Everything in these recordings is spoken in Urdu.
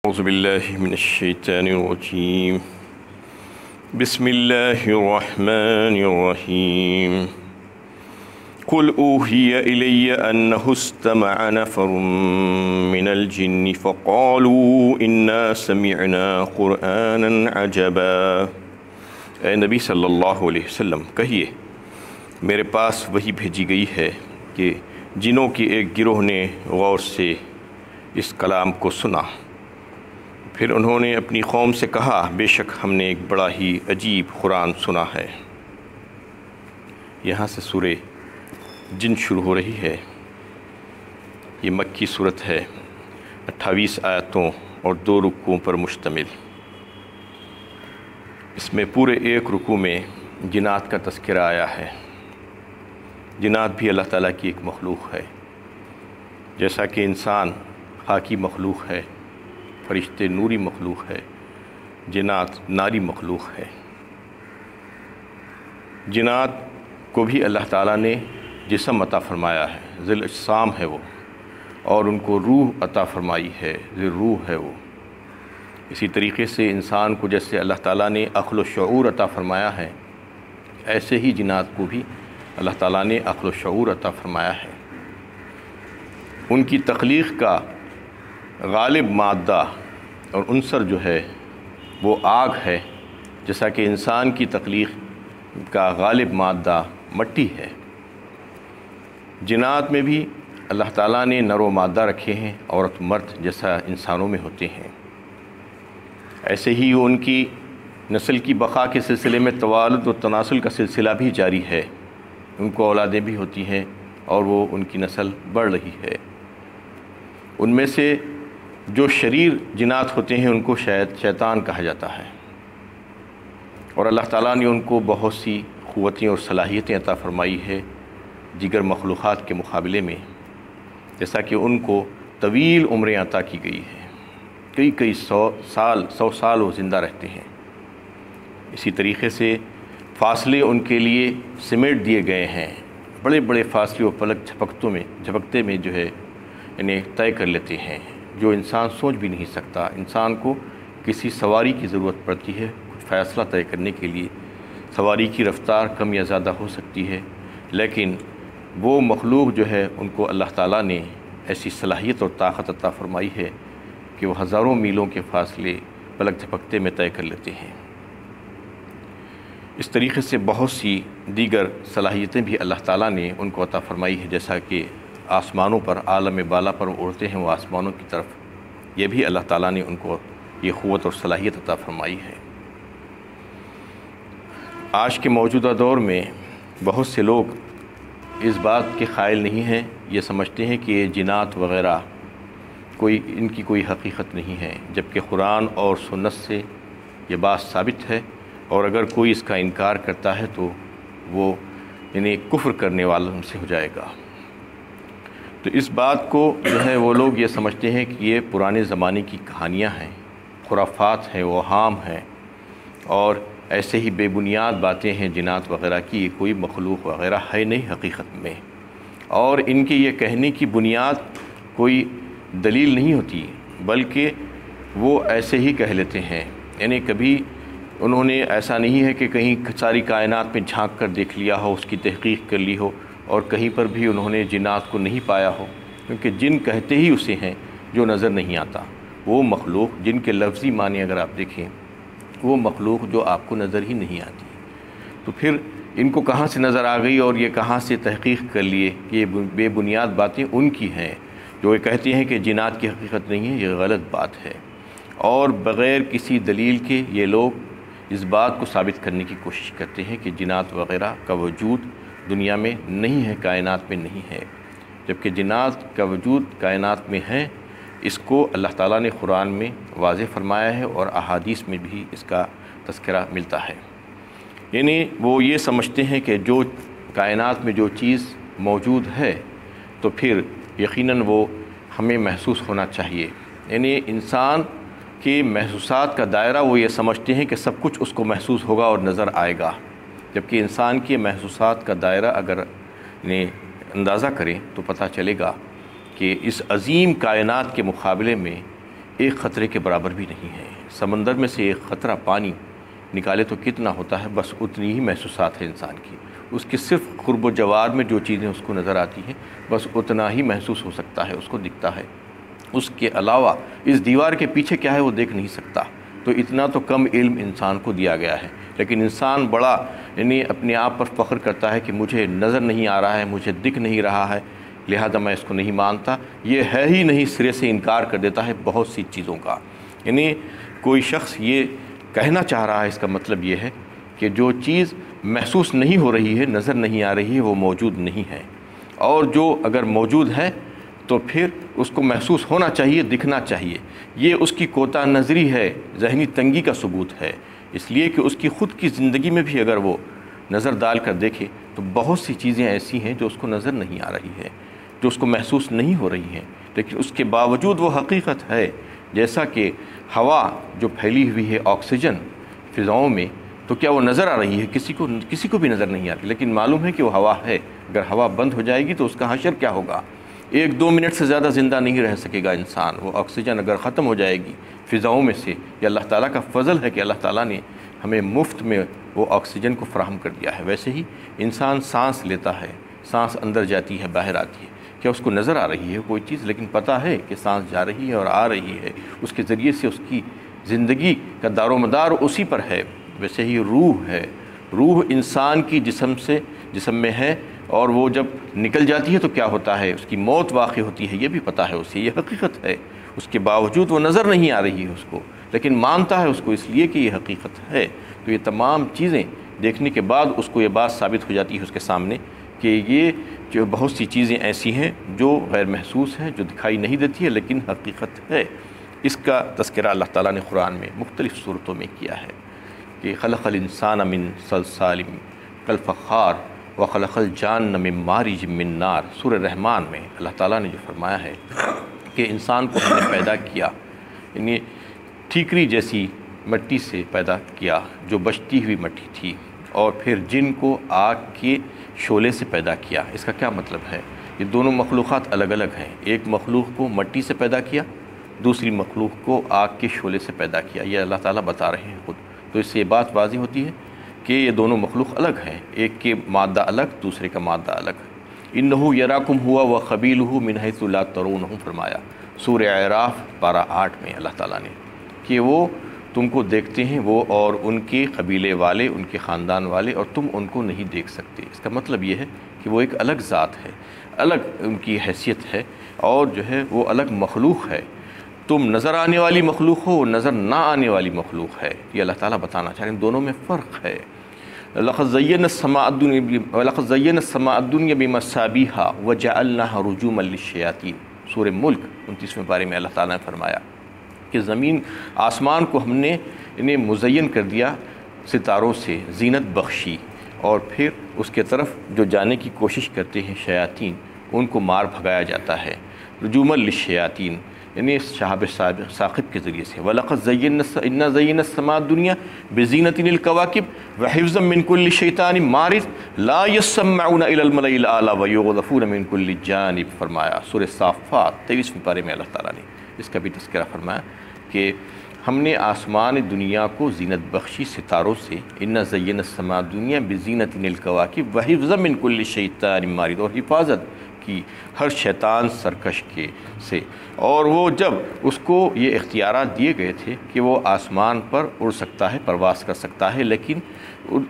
أعوذ بالله من الشيطان الرجيم بسم الله الرحمن الرحيم قل أوحي إلي أنه استمع نفر من الجن فقالوا إنا سمعنا قرآنا عجبا۔ اے نبی صلی اللہ علیہ وسلم کہیے میرے پاس وحی بھیجی گئی ہے کہ جنوں کی ایک گروہ نے غور سے اس کلام کو سنا، پھر انہوں نے اپنی قوم سے کہا بے شک ہم نے ایک بڑا ہی عجیب قرآن سنا ہے۔ یہاں سے سورہ جن شروع ہو رہی ہے۔ یہ مکی صورت ہے، 28 آیتوں اور 2 رکوعوں پر مشتمل۔ اس میں پورے ایک رکوع میں جنات کا تذکرہ آیا ہے۔ جنات بھی اللہ تعالیٰ کی ایک مخلوق ہے، جیسا کہ انسان خاکی مخلوق ہے، فرشتے نوری مخلوق ہے، جنات ناری مخلوق ہے۔ جنات کو بھی اللہ تعالیٰ نے جسم عطا فرمایا ہے، ذی الاجسام ہے وہ، اور ان کو روح عطا فرمائی ہے، ذی الروح ہے وہ۔ اسی طریقے سے انسان کو جیسے اللہ تعالیٰ نے عقل و شعور عطا فرمایا ہے، ایسے ہی جنات کو بھی اللہ تعالیٰ نے عقل و شعور عطا فرمایا ہے۔ ان کی تخلیق کا غالب مادہ اور عنصر جو ہے وہ آگ ہے، جیسا کہ انسان کی تخلیق کا غالب مادہ مٹی ہے۔ جنات میں بھی اللہ تعالیٰ نے نر و مادہ رکھے ہیں، عورت مرد جیسا انسانوں میں ہوتے ہیں۔ ایسے ہی ان کی نسل کی بقا کے سلسلے میں توالد و تناسل کا سلسلہ بھی جاری ہے، ان کو اولادیں بھی ہوتی ہیں اور وہ ان کی نسل بڑھ رہی ہے۔ ان میں سے جو شریر جنات ہوتے ہیں ان کو شیطان کہا جاتا ہے، اور اللہ تعالیٰ نے ان کو بہت سی قوتیں اور صلاحیتیں عطا فرمائی ہے دیگر مخلوقات کے مقابلے میں، جیسا کہ ان کو طویل عمریں عطا کی گئی ہے، کئی 100 سال وہ زندہ رہتے ہیں۔ اسی طریقے سے فاصلے ان کے لیے سمیٹ دیے گئے ہیں، بڑے بڑے فاصلے و پلک جھپکتے میں جو ہے انہیں طے کر لیتے ہیں، جو انسان سوچ بھی نہیں سکتا۔ انسان کو کسی سواری کی ضرورت پڑتی ہے کچھ فیصلہ طے کرنے کے لیے، سواری کی رفتار کم یا زیادہ ہو سکتی ہے، لیکن وہ مخلوق جو ہے ان کو اللہ تعالیٰ نے ایسی صلاحیت اور طاقت عطا فرمائی ہے کہ وہ ہزاروں میلوں کے فاصلے پلک جھپکتے میں طے کر لیتے ہیں۔ اس طریقے سے بہت سی دیگر صلاحیتیں بھی اللہ تعالیٰ نے ان کو عطا فرمائی ہے، جیسا کہ آسمانوں پر عالم بالا پر اڑتے ہیں وہ آسمانوں کی طرف، یہ بھی اللہ تعالیٰ نے ان کو یہ قوت اور صلاحیت عطا فرمائی ہے۔ آج کے موجودہ دور میں بہت سے لوگ اس بات کے قائل نہیں ہیں، یہ سمجھتے ہیں کہ یہ جنات وغیرہ ان کی کوئی حقیقت نہیں ہے، جبکہ قرآن اور سنت سے یہ بات ثابت ہے، اور اگر کوئی اس کا انکار کرتا ہے تو وہ کفر کرنے والوں سے ہو جائے گا۔ تو اس بات کو جو ہے وہ لوگ یہ سمجھتے ہیں کہ یہ پرانے زمانے کی کہانیاں ہیں، خرافات ہیں، اوہام ہیں، اور ایسے ہی بے بنیاد باتیں ہیں جنات وغیرہ کی، یہ کوئی مخلوق وغیرہ ہے نہیں حقیقت میں، اور ان کے یہ کہنے کی بنیاد کوئی دلیل نہیں ہوتی، بلکہ وہ ایسے ہی کہہ لیتے ہیں۔ یعنی کبھی انہوں نے ایسا نہیں ہے کہ کہیں ساری کائنات میں جھانک کر دیکھ لیا ہو، اس کی تحقیق کر لی ہو، اور کہیں پر بھی انہوں نے جنات کو نہیں پایا ہو، کیونکہ جن کہتے ہی اسے ہیں جو نظر نہیں آتا، وہ مخلوق جن کے لفظی معنی اگر آپ دیکھیں، وہ مخلوق جو آپ کو نظر ہی نہیں آتی، تو پھر ان کو کہاں سے نظر آ گئی اور یہ کہاں سے تحقیق کر لیے کہ یہ بے بنیاد باتیں ان کی ہیں، جو یہ کہتے ہیں کہ جنات کی حقیقت نہیں ہے، یہ غلط بات ہے، اور بغیر کسی دلیل کے یہ لوگ اس بات کو ثابت کرنے کی کوشش کرتے ہیں کہ جنات وغیرہ کا وجود دنیا میں نہیں ہے، کائنات میں نہیں ہے، جبکہ جنات کا وجود کائنات میں ہے۔ اس کو اللہ تعالیٰ نے قرآن میں واضح فرمایا ہے اور احادیث میں بھی اس کا تذکرہ ملتا ہے۔ یعنی وہ یہ سمجھتے ہیں کہ جو کائنات میں جو چیز موجود ہے تو پھر یقیناً وہ ہمیں محسوس ہونا چاہیے، یعنی انسان کے محسوسات کا دائرہ وہ یہ سمجھتے ہیں کہ سب کچھ اس کو محسوس ہوگا اور نظر آئے گا، جبکہ انسان کے محسوسات کا دائرہ اگر اندازہ کریں تو پتہ چلے گا کہ اس عظیم کائنات کے مقابلے میں ایک خطرے کے برابر بھی نہیں ہے۔ سمندر میں سے ایک قطرہ پانی نکالے تو کتنا ہوتا ہے، بس اتنی ہی محسوسات ہے انسان کی، اس کے صرف قرب و جوار میں جو چیزیں اس کو نظر آتی ہیں بس اتنا ہی محسوس ہو سکتا ہے، اس کو دکھتا ہے، اس کے علاوہ اس دیوار کے پیچھے کیا ہے وہ دیکھ نہیں سکتا۔ تو اتنا تو کم علم انسان کو دیا گیا ہے، لیکن انسان بڑا اپنے آپ پر فخر کرتا ہے کہ مجھے نظر نہیں آ رہا ہے، مجھے دکھ نہیں رہا ہے، لہذا میں اس کو نہیں مانتا، یہ ہے ہی نہیں، سرے سے انکار کر دیتا ہے بہت سی چیزوں کا۔ کوئی شخص یہ کہنا چاہ رہا ہے، اس کا مطلب یہ ہے کہ جو چیز محسوس نہیں ہو رہی ہے، نظر نہیں آ رہی ہے، وہ موجود نہیں ہے، اور جو اگر موجود ہے تو پھر اس کو محسوس ہونا چاہیے، دکھنا چاہیے۔ یہ اس کی کوتاہ نظری ہے، ذہنی تنگی کا ثبوت ہے، اس لیے کہ اس کی خود کی زندگی میں بھی اگر وہ نظر ڈال کر دیکھے تو بہت سی چیزیں ایسی ہیں جو اس کو نظر نہیں آ رہی ہے، جو اس کو محسوس نہیں ہو رہی ہیں، لیکن اس کے باوجود وہ حقیقت ہے۔ جیسا کہ ہوا جو پھیلی ہوئی ہے، آکسیجن فضاؤں میں، تو کیا وہ نظر آ رہی ہے؟ کسی کو بھی نظر نہیں آتی، لیکن معلوم ہے کہ وہ ہوا ہے۔ اگر ہوا بند ہو جائے گی تو اس کا حشر کیا ہوگا؟ 1-2 منٹ سے زیادہ زندہ نہیں رہ سکے گا انسان۔ وہ آکسیجن اگر ختم ہو جائے گی فضاؤں میں سے، یہ اللہ تعالیٰ کا فضل ہے کہ اللہ تعالیٰ نے ہمیں مفت میں وہ آکسیجن کو فراہم کر دیا ہے۔ ویسے ہی انسان سانس لیتا ہے، سانس اندر جاتی ہے، باہر آتی ہے، کیا اس کو نظر آ رہی ہے کوئی چیز؟ لیکن پتہ ہے کہ سانس جا رہی ہے اور آ رہی ہے، اس کے ذریعے سے اس کی زندگی کا دار و مدار اسی پر ہے۔ ویسے ہی روح ہے، روح انسان کی جسم میں ہے، اور وہ جب نکل جاتی ہے تو کیا ہوتا ہے؟ اس کی موت واقع ہوتی ہے، یہ بھی پتہ ہے اسے، یہ حقیقت ہے۔ اس کے باوجود وہ نظر نہیں آ رہی ہے اس کو، لیکن مانتا ہے اس کو اس لیے کہ یہ حقیقت ہے۔ تو یہ تمام چیزیں دیکھنے کے بعد اس کو یہ بات ثابت ہو جاتی ہے اس کے سامنے کہ یہ جو بہت سی چیزیں ایسی ہیں جو غیر محسوس ہیں، جو دکھائی نہیں دیتی ہے، لیکن حقیقت ہے۔ اس کا تذکرہ اللہ تعالیٰ نے قرآن میں مختلف صورتوں میں کیا ہے کہ خلق الانسان من صلصال کالفخار وخلق الجان من مارج من نار۔ سورہ رحمان میں اللہ تعالیٰ نے جو فرمایا ہے کہ انسان کو ہم نے پیدا کیا، یعنی ٹھیکری جیسی مٹی سے پیدا کیا جو بچتی ہوئی مٹی تھی، اور پھر جن کو آگ کے شعلے سے پیدا کیا۔ اس کا کیا مطلب ہے؟ یہ دونوں مخلوقات الگ الگ ہیں۔ ایک مخلوق کو مٹی سے پیدا کیا، دوسری مخلوق کو آگ کے شعلے سے پیدا کیا، یہ اللہ تعالیٰ بتا رہے ہیں خود۔ تو اس سے یہ بات واضح ہوتی ہے کہ یہ دونوں مخلوق الگ ہیں، ایک کے مادہ الگ، دوسرے کا مادہ الگ۔ انہو یراکم ہوا وقبیلہ من حیث لا ترونہم فرمایا سورہ اعراف 12:8 میں اللہ تعالیٰ نے کہ وہ تم کو دیکھتے ہیں، وہ اور ان کے قبیلے والے، ان کے خاندان والے، اور تم ان کو نہیں دیکھ سکتے۔ اس کا مطلب یہ ہے کہ وہ ایک الگ ذات ہے، الگ ان کی حیثیت ہے، اور جو ہے وہ الگ مخلوق ہے۔ تم نظر آنے والی مخلوق ہو، نظر نہ آنے والی مخلوق ہے، یہ اللہ تعالیٰ بتانا چاہ رہے ہیں، دونوں میں فرق ہے۔ لَقَدْ زَيَّنَا السَّمَاءَ الدُّنْيَا بِمَصَابِيحَ وَجَعَلْنَاهَا رُجُومًا لِلشَّيَاطِينِ۔ سورہ ملک 29ویں پارے میں اللہ تعالیٰ نے فرمایا کہ زمین آسمان کو ہم نے انہیں مزین کر دیا ستاروں سے، زینت بخشی، اور پھر اس کے طرف جو جانے کی کوشش کرتے ہیں شیاطین، ان کو مار بھگایا جاتا ہے۔ رجوما للشیاطین، یعنی شہاب ثاقب کے ذریعے سے۔ وَلَقَدْ إِنَّا زَيَّنَا السَّمَاءَ الدُّنْيَا بِزِينَةٍ الْكَوَاكِبِ وَحِفْظًا مِّن كُلِّ شَيْطَانٍ مَارِدٍ لَا يَسَّمَّعُونَ إِلَى الْمَلَإِ الْأَعْلَىٰ وَيُقْذَفُونَ مِن كُلِّ جَانِبٍ فرمایا۔ سورہ صافات 23ویں پارے میں اللہ تعالیٰ نے اس کا بھی تذکرہ فرمایا کہ ہم نے آسمان دنیا کو زینت بخشی ستاروں سے، اِنَّا زَيَّنَا السَّمَاءَ الدُّنْيَا بِزِينَةٍ الْكَوَاكِبِ وَحِفْظًا مِّن كُلِّ شَيْطَانٍ مَارِدٍ، اور حفاظت کی ہر شیطان سرکش کے سے۔ اور وہ جب اس کو یہ اختیارات دیے گئے تھے کہ وہ آسمان پر اڑ سکتا ہے، پرواز کر سکتا ہے، لیکن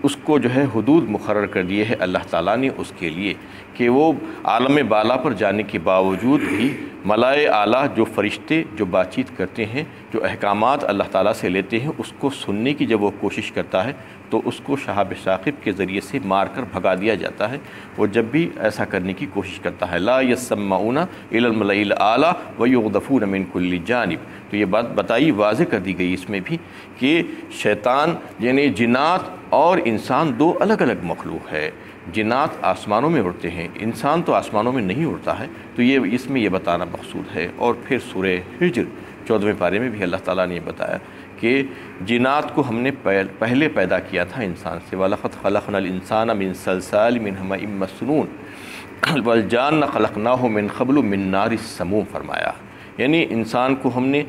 اس کو جو ہے حدود مقرر کر دیے ہے اللہ تعالیٰ نے اس کے لیے کہ وہ عالم بالا پر جانے کے باوجود بھی ملائے اعلیٰ جو فرشتے جو بات چیت کرتے ہیں، جو احکامات اللہ تعالیٰ سے لیتے ہیں، اس کو سننے کی جب وہ کوشش کرتا ہے تو اس کو شہاب ثاقب کے ذریعے سے مار کر بھگا دیا جاتا ہے۔ وہ جب بھی ایسا کرنے کی کوشش کرتا ہے، لا یسمعون الی الملأ الاعلی ویغذفون من کل جانب۔ تو یہ بات بتائی، واضح کر دی گئی اس میں بھی کہ شیطان یعنی جنات اور انسان دو الگ الگ مخلوق ہے۔ جنات آسمانوں میں اڑتے ہیں، انسان تو آسمانوں میں نہیں اڑتا ہے، تو یہ اس میں یہ بتانا مقصود ہے۔ اور پھر سورہ ہجر 14ویں پارے میں بھی اللہ تعالیٰ نے یہ بتایا کہ جنات کو ہم نے پہلے پیدا کیا تھا انسان سے، وَلَقَدْ خَلَقْنَا الْإِنسَانَ مِنْ صَلْصَالٍ مِنْ حَمَإٍ مَسْنُونٍ وَالْجَانَّ خَلَقْنَاهُ مِنْ قَبْلُ مِنْ نَارِ السَّمُومِ فرمایا، یعنی انسان کو ہم نے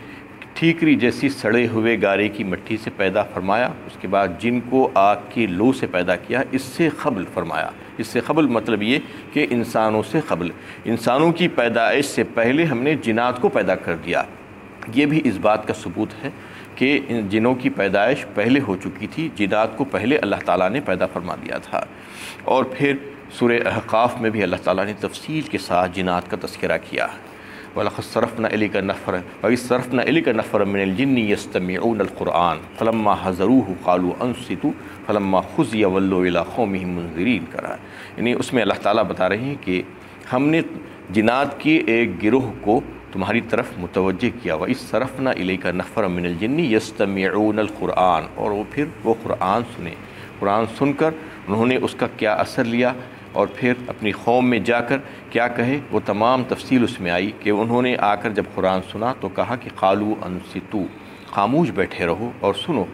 ٹھیکری جیسی سڑے ہوئے گارے کی مٹی سے پیدا فرمایا، اس کے بعد جن کو آگ کی لو سے پیدا کیا، اس سے قبل فرمایا۔ اس سے قبل مطلب یہ کہ انسانوں سے قبل، انسانوں کی پیدائش سے پہلے ہم نے جنات کو پیدا کر دیا۔ یہ بھی اس بات کا ثبوت ہے کہ ان جنوں کی پیدائش پہلے ہو چکی تھی، جنات کو پہلے اللہ تعالیٰ نے پیدا فرما دیا تھا۔ اور پھر سورہ احقاف میں بھی اللہ تعالیٰ نے تفصیل کے ساتھ جنات کا تذکرہ کیا۔ وَلَقَدْ صَرَفْنَا إِلَيْكَ نَفْرًا وَإِذْ صَرَفْنَا إِلَيْكَ نَفْرًا مِنَ الْجِنِّ يَسْتَمِعُونَ الْقُرْآنَ فَلَمَّا حَضَرُوهُ قَالُوا أَنصِتُوا فَلَمَّا قُضِيَ وَلَّوْا إِلَىٰ قَوْمِهِم مُنذِرِينَ کرا، یعنی اس میں اللہ تعالیٰ بتا رہے ہیں کہ ہم نے جنات کے ایک گروہ کو تمہاری طرف متوجہ کیا، وَإِذْ صَرَفْنَا إِلَيْكَ نَفْرًا مِنَ الْجِنِّ يَسْتَمِعُونَ الْقُرْآنَ، اور پھر وہ قرآن سنے، قرآن سن کر انہوں نے اس کا کیا اثر لیا اور پھر اپنی قوم میں جا کر کیا کہے، وہ تمام تفصیل اس میں آئی کہ انہوں نے آ کر جب قرآن سنا تو کہا کہ قالوا انصتوا، خاموش بیٹھے رہو اور سنو،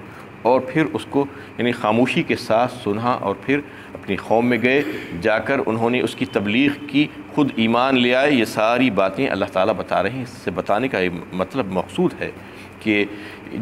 اور پھر اس کو یعنی خاموشی کے ساتھ سنا، اور پھر اپنی قوم میں گئے، جا کر انہوں نے اس کی تبلیغ کی، خود ایمان لے آئے۔ یہ ساری باتیں اللہ تعالیٰ بتا رہے ہیں۔ اس سے بتانے کا مطلب مقصود ہے کہ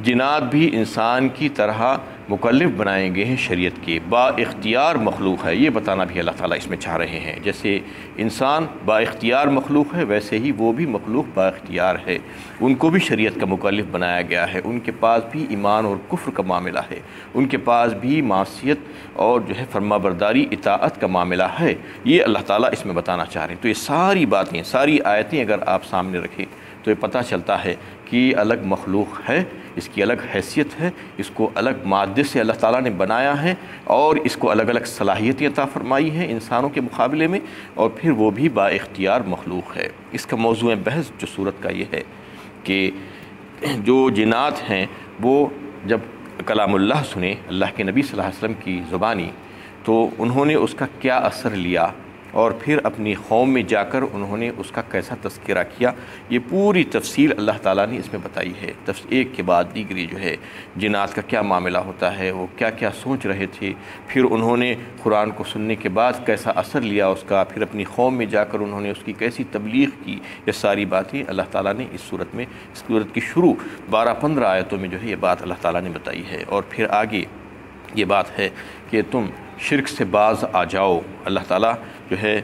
جنات بھی انسان کی طرح مکلف بنائے گئے ہیں شریعت کے، با اختیار مخلوق ہے، یہ بتانا بھی اللہ تعالیٰ اس میں چاہ رہے ہیں۔ جیسے انسان با اختیار مخلوق ہے، ویسے ہی وہ بھی مخلوق با اختیار ہے، ان کو بھی شریعت کا مکلف بنایا گیا ہے، ان کے پاس بھی ایمان اور کفر کا معاملہ ہے، ان کے پاس بھی معصیت اور جو ہے فرما برداری اطاعت کا معاملہ ہے، یہ اللہ تعالیٰ اس میں بتانا چاہ رہے ہیں۔ تو یہ ساری باتیں، ساری آیتیں اگر آپ سامنے رکھیں تو یہ پتہ چلتا ہے کہ یہ الگ مخلوق ہے، اس کی الگ حیثیت ہے، اس کو الگ مادے سے اللہ تعالیٰ نے بنایا ہے، اور اس کو الگ الگ صلاحیتیں عطا فرمائی ہیں انسانوں کے مقابلے میں، اور پھر وہ بھی با اختیار مخلوق ہے۔ اس کا موضوع بحث جو صورت کا یہ ہے کہ جو جنات ہیں وہ جب کلام اللہ سنے، اللہ کے نبی صلی اللہ علیہ وسلم کی زبانی، تو انہوں نے اس کا کیا اثر لیا، اور پھر اپنی قوم میں جا کر انہوں نے اس کا کیسا تذکرہ کیا، یہ پوری تفصیل اللہ تعالیٰ نے اس میں بتائی ہے۔ ایک کے بعد دیگری جو ہے جنات کا کیا معاملہ ہوتا ہے، وہ کیا کیا سوچ رہے تھے، پھر انہوں نے قرآن کو سننے کے بعد کیسا اثر لیا اس کا، پھر اپنی قوم میں جا کر انہوں نے اس کی کیسی تبلیغ کی، یہ ساری باتیں اللہ تعالیٰ نے اس صورت میں، اس صورت کی شروع 12-15 آیتوں میں جو ہے یہ بات اللہ تعالیٰ نے بتائی ہے۔ اور پھر آگے یہ بات ہے کہ تم شرک سے باز آ جاؤ، اللہ تعالیٰ جو ہے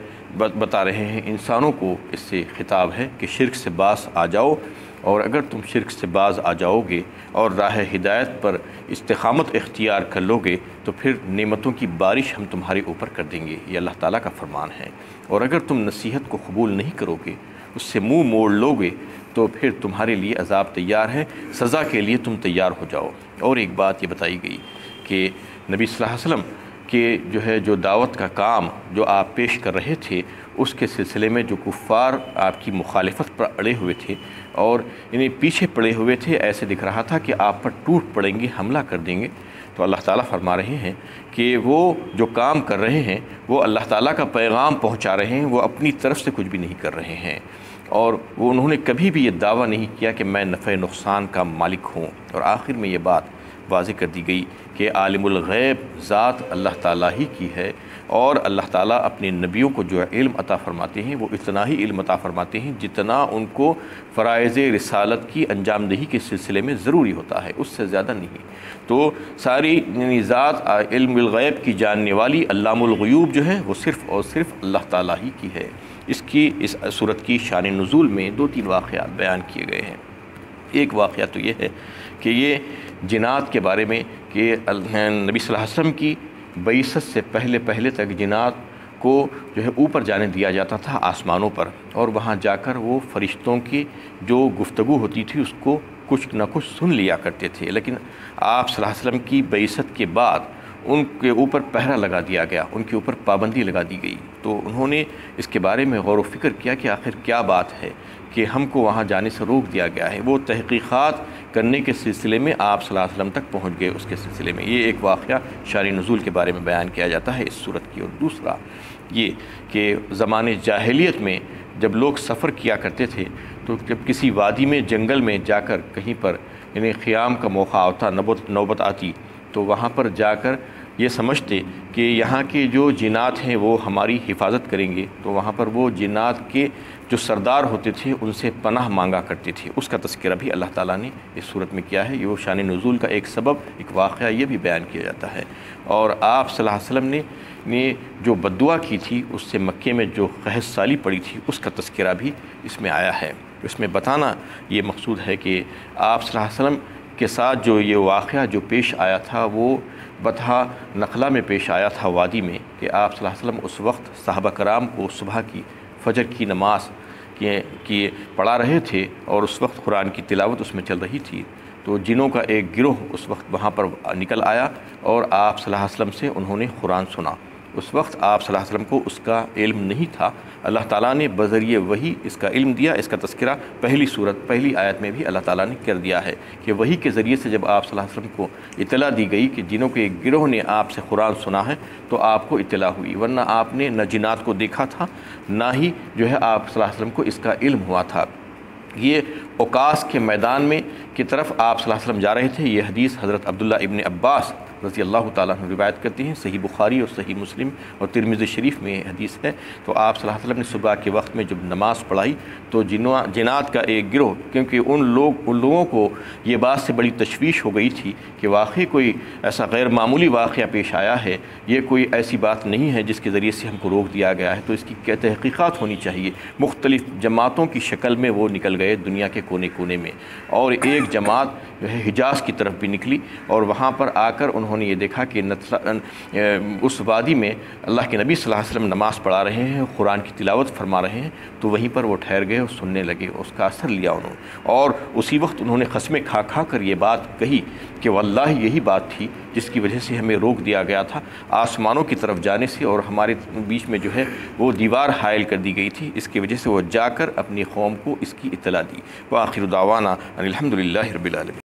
بتا رہے ہیں انسانوں کو، اس سے خطاب ہے کہ شرک سے باز آ جاؤ، اور اگر تم شرک سے باز آ جاؤ گے اور راہ ہدایت پر استقامت اختیار کر لو گے تو پھر نعمتوں کی بارش ہم تمہارے اوپر کر دیں گے، یہ اللہ تعالیٰ کا فرمان ہے۔ اور اگر تم نصیحت کو قبول نہیں کرو گے، اس سے منہ موڑ لو گے تو پھر تمہارے لیے عذاب تیار ہے، سزا کے لیے تم تیار ہو جاؤ۔ اور ایک بات یہ بتائی گئی کہ نبی صلی اللہ علیہ وسلم کہ جو دعوت کا کام جو آپ پیش کر رہے تھے، اس کے سلسلے میں جو کفار آپ کی مخالفت پر اڑے ہوئے تھے اور انہیں پیچھے پڑے ہوئے تھے، ایسے دکھ رہا تھا کہ آپ پر ٹوٹ پڑیں گے، حملہ کر دیں گے، تو اللہ تعالیٰ فرما رہے ہیں کہ وہ جو کام کر رہے ہیں وہ اللہ تعالیٰ کا پیغام پہنچا رہے ہیں، وہ اپنی طرف سے کچھ بھی نہیں کر رہے ہیں، اور وہ انہوں نے کبھی بھی یہ دعویٰ نہیں کیا کہ میں نفع نقصان کا مالک ہوں۔ اور آخر میں یہ بات واضح کر دی گئی کہ عالم الغیب ذات اللہ تعالیٰ ہی کی ہے، اور اللہ تعالیٰ اپنے نبیوں کو جو علم عطا فرماتے ہیں وہ اتنا ہی علم عطا فرماتے ہیں جتنا ان کو فرائض رسالت کی انجام دہی کے سلسلے میں ضروری ہوتا ہے، اس سے زیادہ نہیں۔ تو ساری ذات علم الغیب کی جاننے والی علام الغیوب جو ہے وہ صرف اور صرف اللہ تعالیٰ ہی کی ہے۔ اس صورت کی شان نزول میں 2-3 واقعات بیان کیے گئے ہیں۔ ایک واقعہ تو یہ ہے کہ یہ جنات کے بارے میں کہ نبی صلی اللہ علیہ وسلم کی بعثت سے پہلے تک جنات کو جو ہے اوپر جانے دیا جاتا تھا آسمانوں پر، اور وہاں جا کر وہ فرشتوں کی جو گفتگو ہوتی تھی اس کو کچھ نہ کچھ سن لیا کرتے تھے، لیکن آپ صلی اللہ علیہ وسلم کی بعثت کے بعد ان کے اوپر پہرا لگا دیا گیا، ان کے اوپر پابندی لگا دی گئی۔ تو انہوں نے اس کے بارے میں غور و فکر کیا کہ آخر کیا بات ہے کہ ہم کو وہاں جانے سے روک دیا گیا ہے۔ وہ تحقیقات کرنے کے سلسلے میں آپ صلی اللہ علیہ وسلم تک پہنچ گئے اس کے سلسلے میں۔ یہ ایک واقعہ شان نزول کے بارے میں بیان کیا جاتا ہے اس صورت کی۔ اور دوسرا یہ کہ زمانے جاہلیت میں جب لوگ سفر کیا کرتے تھے تو جب کسی وادی میں جنگل میں جا کر کہیں پر قیام کا موقع آتا، نوبت آتی، تو وہاں پر جا کر یہ سمجھتے کہ یہاں کے جو جنات ہیں وہ ہماری حفاظت کریں گے، تو وہاں پر وہ جنات کے جو سردار ہوتے تھے ان سے پناہ مانگا کرتے تھے۔ اس کا تذکرہ بھی اللہ تعالیٰ نے اس صورت میں کیا ہے۔ یہ شان نزول کا ایک سبب، ایک واقعہ یہ بھی بیان کیا جاتا ہے۔ اور آپ صلی اللہ علیہ وسلم نے جو بددعا کی تھی، اس سے مکے میں جو قحط سالی پڑی تھی، اس کا تذکرہ بھی اس میں آیا ہے۔ اس میں بتانا یہ مقصود ہے کہ آپ صلی اللہ علیہ وسلم کے ساتھ جو یہ واقعہ جو پیش آیا تھا وہ بطحہ نخلا میں پیش آیا تھا، وادی میں، کہ آپ صلی اللہ علیہ وسلم اس وقت صحابہ کرام کو صبح کی فجر کی نماز کی پڑھا رہے تھے، اور اس وقت قرآن کی تلاوت اس میں چل رہی تھی۔ تو جنوں کا ایک گروہ اس وقت وہاں پر نکل آیا اور آپ صلی اللہ علیہ وسلم سے انہوں نے قرآن سنا۔ اس وقت آپ صلی اللہ علیہ وسلم کو اس کا علم نہیں تھا، اللہ تعالیٰ نے بذریعہ وحی اس کا علم دیا۔ اس کا تذکرہ پہلی آیت میں بھی اللہ تعالیٰ نے کر دیا ہے کہ وحی کے ذریعے سے جب آپ صلی اللہ علیہ وسلم کو اطلاع دی گئی کہ جنوں کے ایک گروہ نے آپ سے قرآن سنا ہے، تو آپ کو اطلاع ہوئی، ورنہ آپ نے نہ جنات کو دیکھا تھا، نہ ہی جو ہے آپ صلی اللہ علیہ وسلم کو اس کا علم ہوا تھا۔ یہ اوقاس کے میدان میں کی طرف آپ صلی اللہ علیہ وسلم جا رہے تھے۔ یہ حدیث حضرت عبداللہ ابن عباس رضی اللہ تعالیٰ عنہ روایت کرتے ہیں، صحیح بخاری اور صحیح مسلم اور ترمذی شریف میں یہ حدیث ہے۔ تو آپ صلی اللہ علیہ وسلم نے صبح کے وقت میں جب نماز پڑھائی تو جنات کا ایک گروہ، کیونکہ ان لوگوں کو یہ بات سے بڑی تشویش ہو گئی تھی کہ واقعی کوئی ایسا غیر معمولی واقعہ پیش آیا ہے، یہ کوئی ایسی بات نہیں ہے جس کے ذریعے سے ہم کو روک دیا گیا ہے، تو اس کی کیا تحقیقات ہونی چاہیے۔ مختلف جماعتوں کی شکل میں وہ نکل گئے دنیا کے کونے کونے میں، اور ایک جماعت جو ہے حجاز کی طرف بھی نکلی، اور وہاں پر آ کر انہوں نے یہ دیکھا کہ اس وادی میں اللہ کے نبی صلی اللہ علیہ وسلم نماز پڑھا رہے ہیں، قرآن کی تلاوت فرما رہے ہیں، تو وہیں پر وہ ٹھہر گئے اور سننے لگے، اس کا اثر لیا انہوں نے، اور اسی وقت انہوں نے قسمیں کھا کھا کر یہ بات کہی کہ واللہ یہی بات تھی جس کی وجہ سے ہمیں روک دیا گیا تھا آسمانوں کی طرف جانے سے، اور ہمارے بیچ میں جو ہے وہ دیوار حائل کر دی گئی تھی، اس کی وجہ سے وہ جا کر اپنی قوم کو اس کی اطلاع دی۔ وآخر دعوانا ان الحمد للہ رب العالمین۔